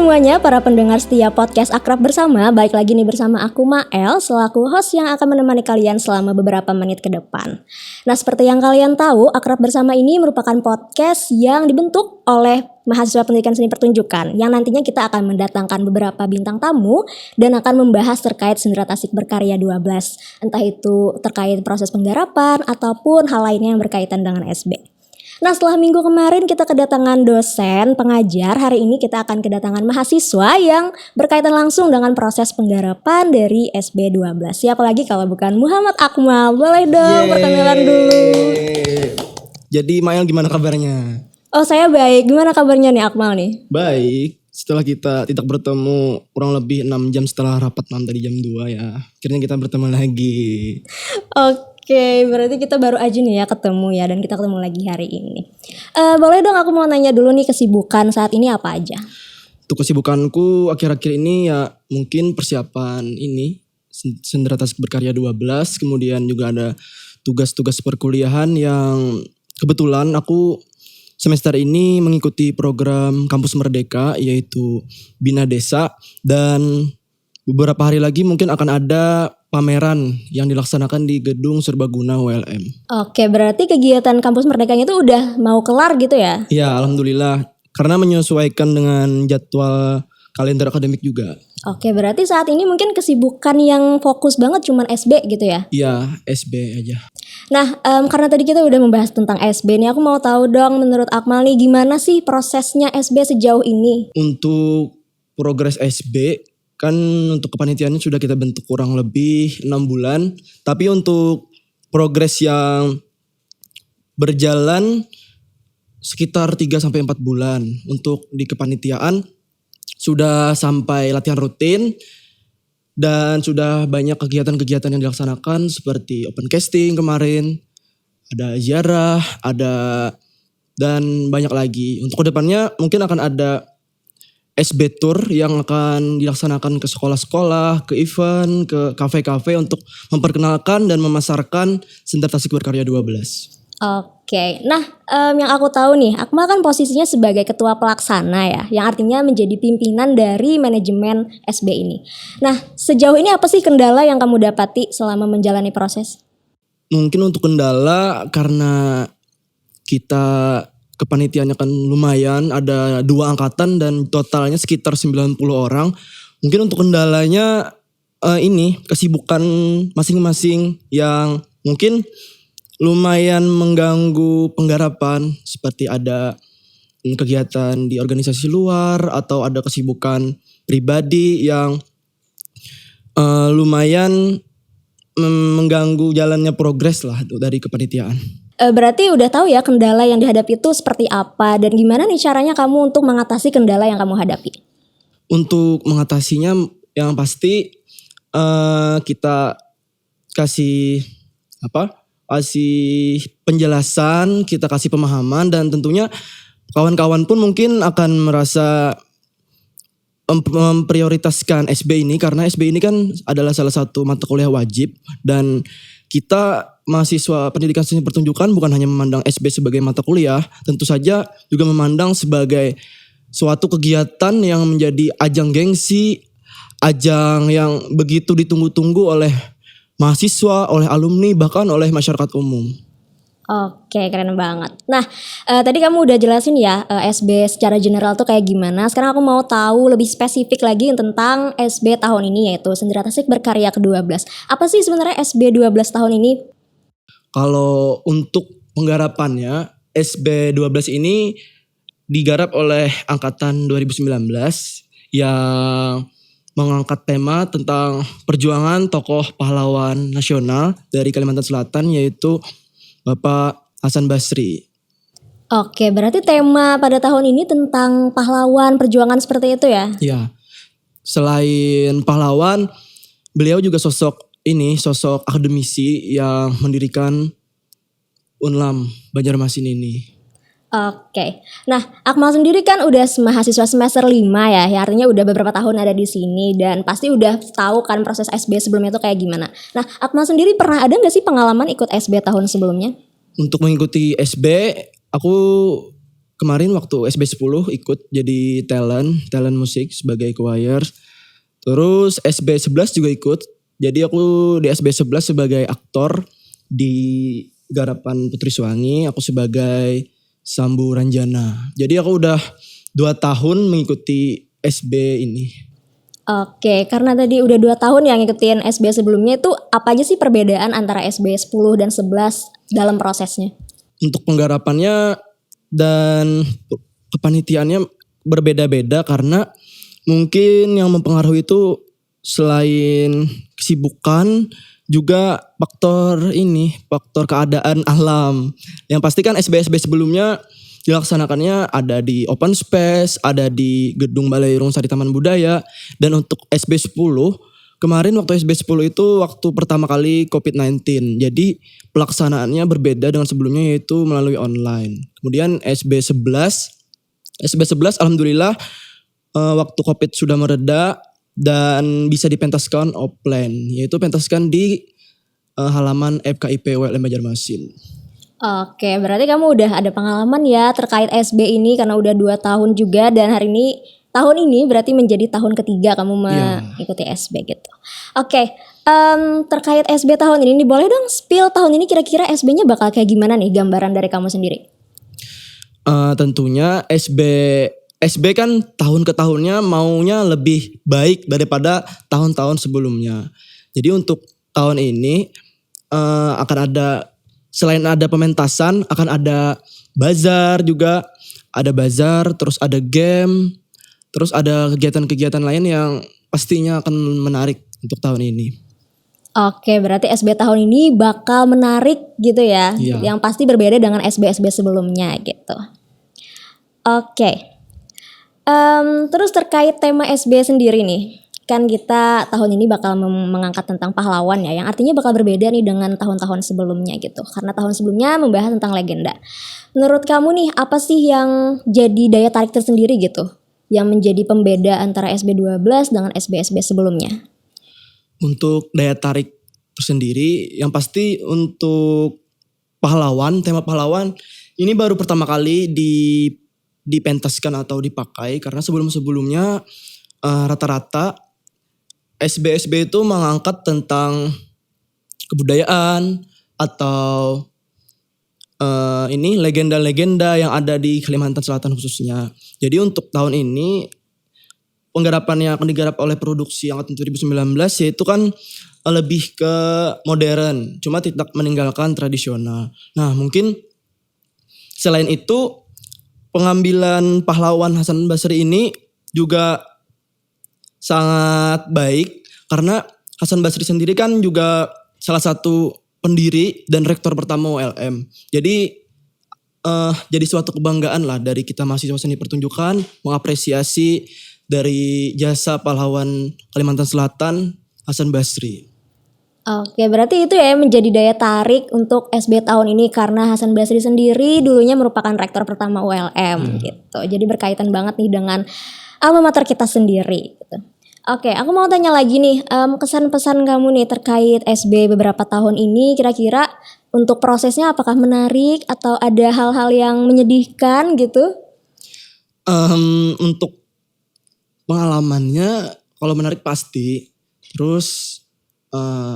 semuanya, para pendengar setia podcast Akrab Bersama. Balik lagi nih bersama aku Mael, selaku host yang akan menemani kalian selama beberapa menit ke depan. Nah, seperti yang kalian tahu, Akrab Bersama ini merupakan podcast yang dibentuk oleh mahasiswa pendidikan seni pertunjukan, yang nantinya kita akan mendatangkan beberapa bintang tamu dan akan membahas terkait Sendera Tasik Berkarya 12. Entah itu terkait proses penggarapan ataupun hal lainnya yang berkaitan dengan SB. Nah, setelah minggu kemarin kita kedatangan dosen, pengajar, hari ini kita akan kedatangan mahasiswa yang berkaitan langsung dengan proses penggarapan dari SB12. Siapa lagi kalau bukan Muhammad Akmal? Boleh dong perkenalan dulu. Jadi Mael gimana kabarnya? Oh, saya baik. Gimana kabarnya nih Akmal nih? Baik. Setelah kita tidak bertemu kurang lebih 6 jam setelah rapat malam tadi jam 2 ya. Akhirnya kita bertemu lagi. Oke, berarti kita baru aja nih ya ketemu ya, dan kita ketemu lagi hari ini. Boleh dong aku mau nanya dulu nih, kesibukan saat ini apa aja? Untuk kesibukanku akhir-akhir ini ya mungkin persiapan ini Sendera Tasik Berkarya 12, kemudian juga ada tugas-tugas perkuliahan yang kebetulan aku semester ini mengikuti program Kampus Merdeka yaitu Bina Desa, dan beberapa hari lagi mungkin akan ada pameran yang dilaksanakan di Gedung Serbaguna ULM. Oke, berarti kegiatan Kampus Merdekanya itu udah mau kelar gitu ya? Ya, alhamdulillah. Karena menyesuaikan dengan jadwal kalender akademik juga. Oke, berarti saat ini mungkin kesibukan yang fokus banget cuman SB gitu ya? Iya, SB aja. Nah, karena tadi kita udah membahas tentang SB nih, aku mau tahu dong menurut Akmal nih, gimana sih prosesnya SB sejauh ini? Untuk progres SB, kan untuk kepanitiaannya sudah kita bentuk kurang lebih 6 bulan. Tapi untuk progres yang berjalan sekitar 3-4 bulan. Untuk di kepanitiaan sudah sampai latihan rutin. Dan sudah banyak kegiatan-kegiatan yang dilaksanakan seperti open casting kemarin. Ada ziarah, dan banyak lagi. Untuk kedepannya mungkin akan ada SB Tour yang akan dilaksanakan ke sekolah-sekolah, ke event, ke kafe-kafe untuk memperkenalkan dan memasarkan Sendera Tasik Berkarya 12. Oke, nah yang aku tahu nih, Akmal kan posisinya sebagai ketua pelaksana ya, yang artinya menjadi pimpinan dari manajemen SB ini. Nah, sejauh ini apa sih kendala yang kamu dapati selama menjalani proses? Mungkin untuk kendala karena kita kepanitiaannya kan lumayan, ada 2 angkatan dan totalnya sekitar 90 orang. Mungkin untuk kendalanya ini kesibukan masing-masing yang mungkin lumayan mengganggu penggarapan, seperti ada kegiatan di organisasi luar atau ada kesibukan pribadi yang lumayan mengganggu jalannya progres lah dari kepanitiaan. Berarti udah tahu ya kendala yang dihadapi itu seperti apa, dan gimana nih caranya kamu untuk mengatasi kendala yang kamu hadapi? Untuk mengatasinya yang pasti kita kasih penjelasan, kita kasih pemahaman, dan tentunya kawan-kawan pun mungkin akan merasa memprioritaskan SB ini karena SB ini kan adalah salah satu mata kuliah wajib, dan kita mahasiswa pendidikan seni pertunjukan bukan hanya memandang SB sebagai mata kuliah, tentu saja juga memandang sebagai suatu kegiatan yang menjadi ajang gengsi, ajang yang begitu ditunggu-tunggu oleh mahasiswa, oleh alumni, bahkan oleh masyarakat umum. Oke, keren banget. Nah, tadi kamu udah jelasin ya SB secara general tuh kayak gimana. Sekarang aku mau tahu lebih spesifik lagi tentang SB tahun ini, yaitu Sendera Tasik Berkarya ke-12. Apa sih sebenarnya SB 12 tahun ini? Kalau untuk penggarapannya, SB 12 ini digarap oleh angkatan 2019 yang mengangkat tema tentang perjuangan tokoh pahlawan nasional dari Kalimantan Selatan, yaitu Bapak Hasan Basri. Oke, berarti tema pada tahun ini tentang pahlawan perjuangan seperti itu ya? Ya, selain pahlawan, beliau juga sosok akademisi yang mendirikan Unlam Banjarmasin ini. Oke, nah Akmal sendiri kan udah mahasiswa semester 5 ya, artinya udah beberapa tahun ada di sini dan pasti udah tahu kan proses SB sebelumnya itu kayak gimana. Nah, Akmal sendiri pernah ada gak sih pengalaman ikut SB tahun sebelumnya? Untuk mengikuti SB, aku kemarin waktu SB 10 ikut jadi talent musik sebagai choir. Terus SB 11 juga ikut. Jadi aku di SB 11 sebagai aktor di Garapan Putri Suwangi, aku sebagai Sambu Ranjana. Jadi aku udah 2 tahun mengikuti SB ini. Oke, karena tadi udah 2 tahun yang ngikutin SB sebelumnya, itu apa aja sih perbedaan antara SB 10 dan 11 dalam prosesnya? Untuk penggarapannya dan kepanitiaannya berbeda-beda karena mungkin yang mempengaruhi itu selain kesibukan juga faktor keadaan alam. Yang pasti kan SB-SB sebelumnya dilaksanakannya ada di open space, ada di Gedung Balai Irung Sari Taman Budaya. Dan untuk SB 10, kemarin waktu SB 10 itu waktu pertama kali COVID-19. Jadi pelaksanaannya berbeda dengan sebelumnya yaitu melalui online. Kemudian SB 11 alhamdulillah waktu COVID sudah mereda dan bisa dipentaskan offline, yaitu pentaskan di halaman FKIP ULM Banjarmasin. Oke, berarti kamu udah ada pengalaman ya terkait SB ini karena udah 2 tahun juga, dan tahun ini berarti menjadi tahun ketiga kamu mengikuti SB gitu. Oke, terkait SB tahun ini nih, boleh dong spill tahun ini kira-kira SB-nya bakal kayak gimana nih, gambaran dari kamu sendiri? Tentunya SB kan tahun ke tahunnya maunya lebih baik daripada tahun-tahun sebelumnya. Jadi untuk tahun ini akan ada, selain ada pementasan, akan ada bazar juga. Ada bazar, terus ada game, terus ada kegiatan-kegiatan lain yang pastinya akan menarik untuk tahun ini. Oke, berarti SB tahun ini bakal menarik gitu ya. Iya. Yang pasti berbeda dengan SB-SB sebelumnya gitu. Oke. Terus terkait tema SB sendiri nih. Kan kita tahun ini bakal mengangkat tentang pahlawan ya, yang artinya bakal berbeda nih dengan tahun-tahun sebelumnya gitu. Karena tahun sebelumnya membahas tentang legenda. Menurut kamu nih, apa sih yang jadi daya tarik tersendiri gitu, yang menjadi pembeda antara SB 12 dengan SB-SB sebelumnya? Untuk daya tarik tersendiri, yang pasti untuk pahlawan, tema pahlawan ini baru pertama kali dipentaskan atau dipakai, karena sebelum-sebelumnya rata-rata SB-SB itu mengangkat tentang kebudayaan atau legenda-legenda yang ada di Kalimantan Selatan khususnya. Jadi untuk tahun ini penggarapan yang akan digarap oleh produksi angkatan 2019 yaitu kan lebih ke modern, cuma tidak meninggalkan tradisional. Nah, mungkin selain itu pengambilan pahlawan Hasan Basri ini juga sangat baik karena Hasan Basri sendiri kan juga salah satu pendiri dan rektor pertama ULM. Jadi jadi suatu kebanggaan lah dari kita mahasiswa seni pertunjukan mengapresiasi dari jasa pahlawan Kalimantan Selatan Hasan Basri. Oke, berarti itu ya yang menjadi daya tarik untuk SB tahun ini, karena Hasan Basri sendiri dulunya merupakan rektor pertama ULM gitu. Jadi berkaitan banget nih dengan alma mater kita sendiri gitu. Oke, aku mau tanya lagi nih, kesan-pesan kamu nih terkait SB beberapa tahun ini, kira-kira untuk prosesnya apakah menarik atau ada hal-hal yang menyedihkan gitu? Untuk pengalamannya kalau menarik pasti, terus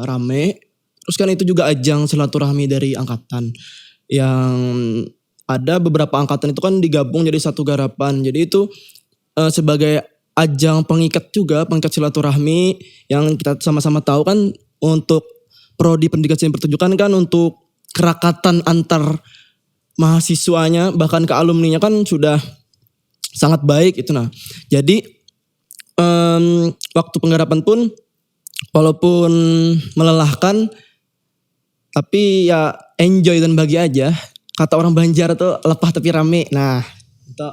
rame, terus kan itu juga ajang silaturahmi dari angkatan yang ada beberapa angkatan itu kan digabung jadi satu garapan. Jadi itu sebagai ajang pengikat silaturahmi yang kita sama-sama tahu kan untuk prodi pendidikan seni pertunjukan kan untuk kerakatan antar mahasiswanya bahkan ke alumninya kan sudah sangat baik itu. Nah, jadi waktu penggarapan pun walaupun melelahkan tapi ya enjoy dan bagi aja. Kata orang Banjar tuh lepah tapi rame. Nah, itu.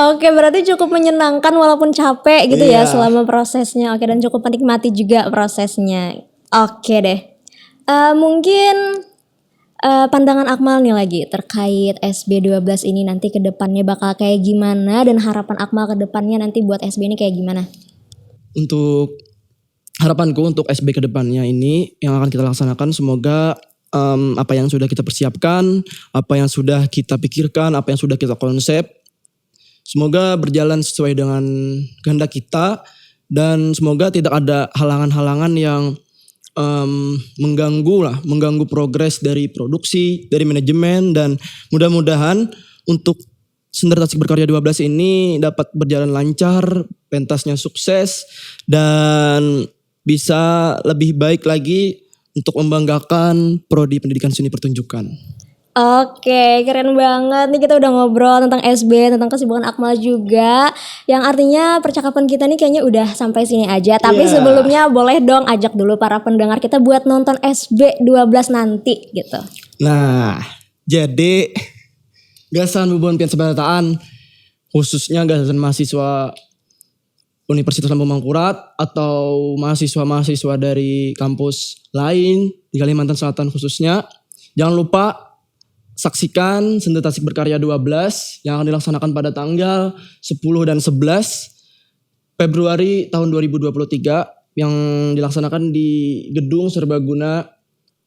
Oke, berarti cukup menyenangkan walaupun capek gitu ya Iya. selama prosesnya. Oke, dan cukup menikmati juga prosesnya. Oke deh. Mungkin pandangan Akmal nih lagi terkait SB 12 ini nanti ke depannya bakal kayak gimana, dan harapan Akmal ke depannya nanti buat SB ini kayak gimana? Untuk harapanku untuk SB ke depannya ini yang akan kita laksanakan semoga apa yang sudah kita persiapkan, apa yang sudah kita pikirkan, apa yang sudah kita konsep. Semoga berjalan sesuai dengan kehendak kita dan semoga tidak ada halangan-halangan yang mengganggu progres dari produksi, dari manajemen, dan mudah-mudahan untuk Sender Tasik Berkarya 12 ini dapat berjalan lancar, pentasnya sukses dan bisa lebih baik lagi untuk membanggakan prodi pendidikan seni pertunjukan. Oke, keren banget nih, kita udah ngobrol tentang SB, tentang kesibukan Akmal juga. Yang artinya percakapan kita nih kayaknya udah sampai sini aja. Tapi sebelumnya boleh dong ajak dulu para pendengar kita buat nonton SB 12 nanti gitu. Nah, jadi Gasan Hubungan Pian Sebarataan, khususnya gasan mahasiswa Universitas Lambung Mangkurat atau mahasiswa-mahasiswa dari kampus lain di Kalimantan Selatan khususnya, jangan lupa saksikan Sender Tasik Berkarya 12 yang akan dilaksanakan pada tanggal 10 dan 11 Februari tahun 2023 yang dilaksanakan di Gedung Serbaguna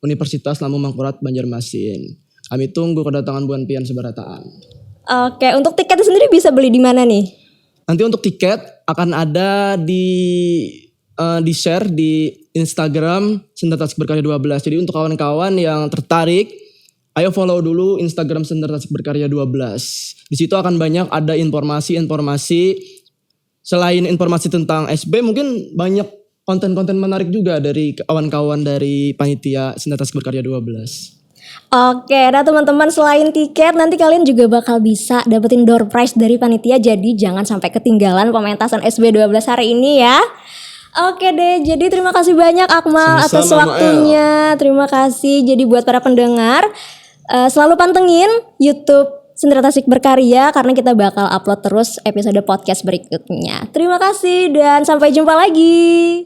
Universitas Lambung Mangkurat Banjarmasin. Kami tunggu kedatangan Buan Pian Sebarataan. Oke, untuk tiketnya sendiri bisa beli di mana nih? Nanti untuk tiket akan ada di share di Instagram Sender Tasik Berkarya 12. Jadi untuk kawan-kawan yang tertarik, ayo follow dulu Instagram Sender Tasik Berkarya 12. Di situ akan banyak ada informasi-informasi. Selain informasi tentang SB, mungkin banyak konten-konten menarik juga dari kawan-kawan dari panitia Sender Tasik Berkarya 12. Oke, nah teman-teman, selain tiket nanti kalian juga bakal bisa dapetin door prize dari panitia. Jadi jangan sampai ketinggalan pementasan SB 12 hari ini ya. Oke deh, jadi terima kasih banyak Akmal atas waktunya. Terima kasih. Jadi buat para pendengar, selalu pantengin YouTube Sender Tasik Berkarya karena kita bakal upload terus episode podcast berikutnya. Terima kasih dan sampai jumpa lagi.